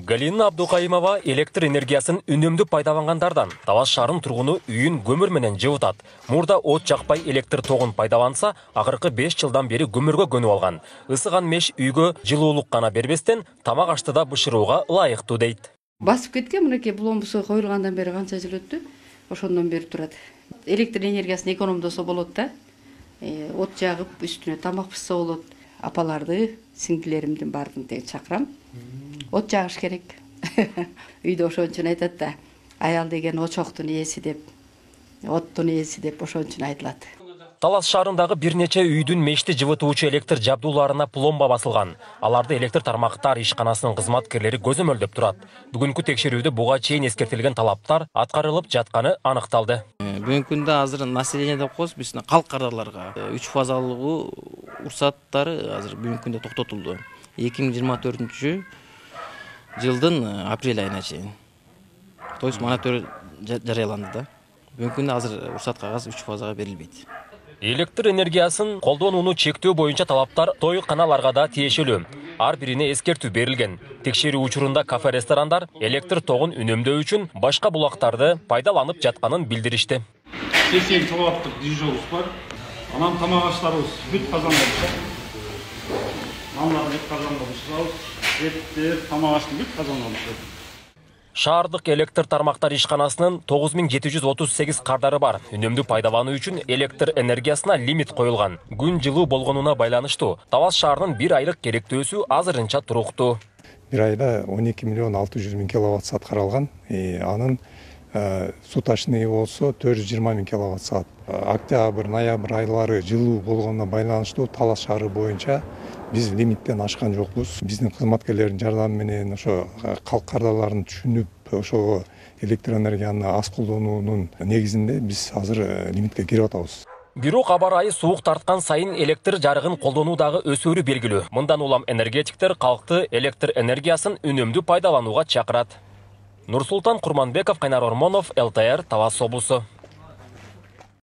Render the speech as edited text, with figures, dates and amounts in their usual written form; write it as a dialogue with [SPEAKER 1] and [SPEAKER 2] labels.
[SPEAKER 1] Галина Абдукайымова электр энергиясын үнемді пайдалангандардан. Талас шарын тұрғыны үйін көмір менен жылытат. Мурда от жақпай электр тоғын пайдаланса, ақырқы 5 жылдан бері көмірге көніп алған. Ысыған меш үйге жылулық қана бербестен, тамақ аштыда бышыруға лайықты дейді.
[SPEAKER 2] Басып кеткен, мынакей пломбасы қойылғандан бері қанша жыл өтті, ошондан бері тұрады. Электр энергиясын экономдоса болот да. От жағып, үстіне тамақ піссе болот. Апаларды, сіңділерімдің бардың тек шақырам. От жағыш керек. Үйді ошон үчүн айтат да, аял деген очоктун ээси деп, оттун ээси деп ошон үчүн айтылат.
[SPEAKER 1] Талас шарындағы бірнеше үйдің мешті жылытуучу электр жабдууларына пломба басылған. Аларды электр тармақтар ишканасынын кызматкерлери көзөмөлдөп турат. Бүгүнкү текшерүүдө буга чейин эскертилген талаптар аткарылып жатканы аныкталды.
[SPEAKER 3] Бүгүнкү күндө азыр население деп коебуз, биз калк кардарларга 3 фазалыгы уруксаттары азыр бүгүнкү күндө токтотулду. 2024 жылдын апрель айына чейин. То есть монитор жарыяланды да. Бүгүнкү күндө азыр уруксат кагаз 3 фазага берилбейт.
[SPEAKER 1] Электр энергиясын колдонууну чектөө боюнча талаптар той каналарга да тиешелүү. Ар бирине эскертүү берилген. Текшерүү учурунда кафе-ресторандар электр тогун үнөмдөө үчүн башка булактарды пайдаланып жатканын билдиришти.
[SPEAKER 4] 80 киловаттык дизжолубуз бар. Анан тамак аштарыбыз бүт казанда бышат. Малларды бүт казанда бышабыз. Еттер, тамак ашты бүт казанда бышат.
[SPEAKER 1] Шаардык электр тармактар ишканасынын 9738 кардары бар. Үнөмдү пайдалануу үчүн электр энергиясына лимит коюлган. Күн жылуу болгонуна байланыштуу. Талас шаарынын 1 айлык керектөөсү азырынча туруктуу.
[SPEAKER 5] Bir ayda 12 milyon 600 bin kilowatt saat karalgan. Anın su taşınığı olsa 420 bin kilowatt saat. Oktyabr, noyabr ayları жылуу болгонуна байланыштуу Талас шаары боюнча биз лимиттен ашкан жокпуз. Биздин кызматкерлердин жардамы менен ошо калк кардарларын түшүнүп, ошого электр энергияны аз колдонуунун негизинде биз азыр лимитке кирип атабыз.
[SPEAKER 1] Бирок абар айы суук тарткан сайын электр жарыгын колдонуудагы өсөөрү белгилүү. Мындан улам энергетиктер калкты электр энергиясын үнөмдүү пайдаланууга чакырат. Нурсултан Курманбеков, Кайнар Ормонов, ЛТР, Талас облусу.